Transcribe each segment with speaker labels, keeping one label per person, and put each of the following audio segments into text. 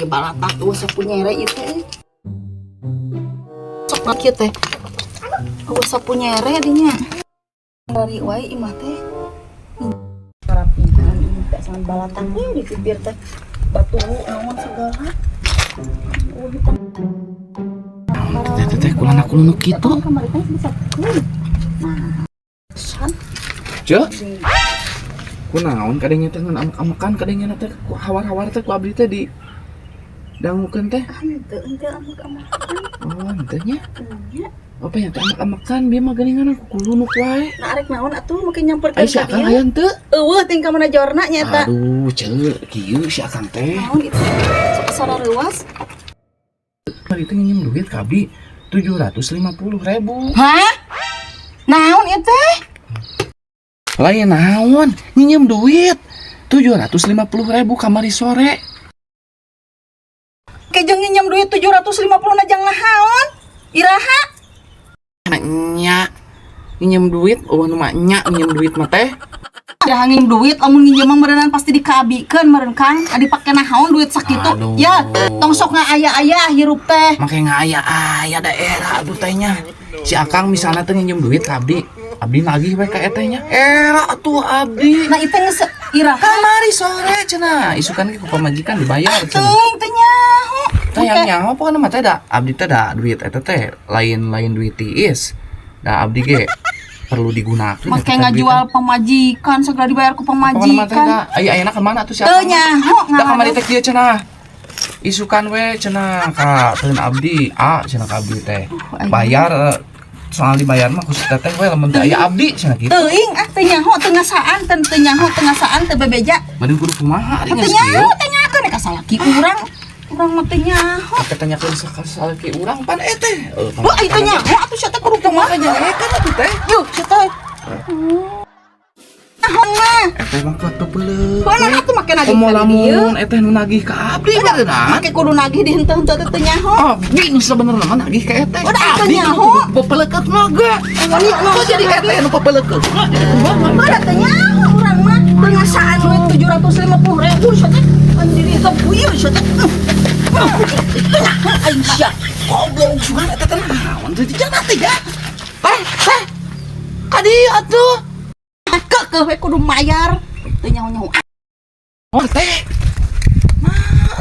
Speaker 1: Balatak tuh sapu nyere itu sok kieu teh eueuh sapu nyere dinya dari wae imah teh rapihan ini teh sangat balatak di bibir teh batu naon segala
Speaker 2: teh kulana kulunu kitu
Speaker 1: kamari teh bisa nah san
Speaker 2: cek kunaon kadengnya teh ngan amek-amekan kadengnya teh ku hawar-hawar teh ku abdi teh di dangukeun teh
Speaker 1: henteu amek-amekan
Speaker 2: oh henteu nya apa ya teh amek-amekan bieu mah geuningan aku kulunuk wae
Speaker 1: nah arek naon atuh mungkin nyamperkeun
Speaker 2: ai si akang aya henteu
Speaker 1: eueuh ting ka mana jorna nya eta
Speaker 2: aduh ceuk kieu si akang teh
Speaker 1: naon itu sok sareuwas
Speaker 2: bari teh nginjem duit ka abdi 750.000
Speaker 1: hah naon ieu teh
Speaker 2: lain naon nginjem duit 750.000 kamari sore
Speaker 1: kejeng nginjem duit 750 na jang nahaon iraha
Speaker 2: nya nginjem duit oh nu mah nya nginjem duit mah teh
Speaker 1: dah nginjem duit lamun nginjem mah meureunana pasti dikaabikeun meureun Kang adi pake nahaon duit sakitu ya tong sok ngaaya-aya hirup teh
Speaker 2: make ngaaya-aya daerah atuh teh nya si akang misalna teh nginjem duit ka abdi nagih we ka eta nya era atuh abdi
Speaker 1: nah itu geus iraha
Speaker 2: kamari sore cenah isukan ke pamajikan dibayar cenah
Speaker 1: teh nyaho
Speaker 2: tayang nyaho pokona mah teh da abdi teh da duit eta teh lain duit tiis da abdi ge perlu digunakeun
Speaker 1: make ngajual pamajikan segala dibayar ku pamajikan
Speaker 2: aya-ayana ka mana atuh si
Speaker 1: teu
Speaker 2: akang
Speaker 1: nyaho
Speaker 2: da kamari teh kieu cenah isukan we cenah ka teun abdi cenah ka abdi teh bayar soal dibayar mah khusus teteh we lamun teh aya abdi cenah kitu
Speaker 1: teuing teu nyaho teu ngasaan teu nyaho teu ngasaan teu bebeja
Speaker 2: meureun kudu kumaha ari
Speaker 1: teu
Speaker 2: geus
Speaker 1: nyaho
Speaker 2: kieu
Speaker 1: teu nyaho ka salaki urang mah teu nyaho
Speaker 2: teh tanyakeun sasalaki urang pan teh
Speaker 1: oh itu nyaho atuh sia teh kudu kumaha
Speaker 2: nyarekan atuh teh
Speaker 1: yuh sia teh naon mah
Speaker 2: teh mah kuat beuleuk
Speaker 1: kumaha atuh make nagih
Speaker 2: komo lamun teh nu nagih ka abdi beunang
Speaker 1: make kudu nagih di henteu-henteu teu nyaho
Speaker 2: abdi nu sebenarnya mah nagih ka teh
Speaker 1: udah itu
Speaker 2: abdi
Speaker 1: nyaho
Speaker 2: pepeleukeut mah ge kok jadi teh nu pepeleukeut
Speaker 1: udah teu nyaho urang mah teu ngasaan duit 750.000 sia teh andiri teh buyeur sia teh Aisyah
Speaker 2: goblok juga eta teh naon teh dijanat teh ya teh kadi atuh
Speaker 1: kekeh we kudu mayar teu nyaho-nyaho
Speaker 2: oh teh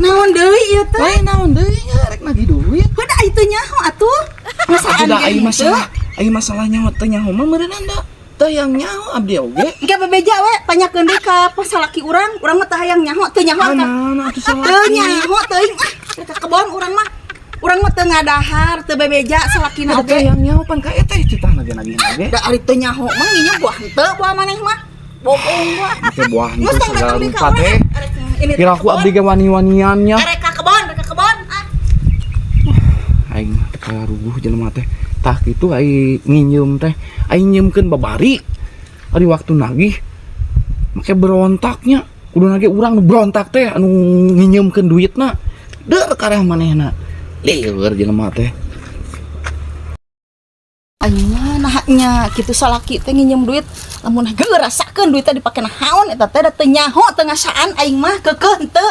Speaker 1: naon deui ieu teh
Speaker 2: lain naon deui rek nagih duit
Speaker 1: udah itu nyaho atuh ngasaan
Speaker 2: udah
Speaker 1: ge
Speaker 2: ai masalah nyaho teh nyaho mah meureun da teh yang nyaho abdi oge
Speaker 1: engke bebeja we tanyakeun deui ka pasalaki urang mah teh hayang nyaho teu nyaho ka
Speaker 2: atuh salaki
Speaker 1: teu nyaho teuing ka kebon urang mah teu ngadahar teu bebeja salakina
Speaker 2: teh
Speaker 1: oge
Speaker 2: yang nyaho pan ka teh citah nagih oge
Speaker 1: da ari teu nyaho mah nginjem buah henteu buah maneh mah bobong buah
Speaker 2: teh buah
Speaker 1: geus
Speaker 2: henteu
Speaker 1: tong
Speaker 2: segala
Speaker 1: datang deui
Speaker 2: rupa
Speaker 1: ka urang
Speaker 2: teh
Speaker 1: ini
Speaker 2: kira aku abdi ge wani-waniannya
Speaker 1: rek ka kebon
Speaker 2: aing mah teh karuguh jelema teh tah kitu ai nginjem teh ai nyemkeun babari ari waktu nagih make berontaknya kudu nagih urang nu berontak teh anu nginjemkeun duitna deur kareh manehna lieur jelema teh
Speaker 1: aing mah nahnya kitu salaki teh nginjem duit lamun geu rasakeun duit teh dipake nahaon eta teh da teu nyaho teu ngasaan aing mah keukeuh henteu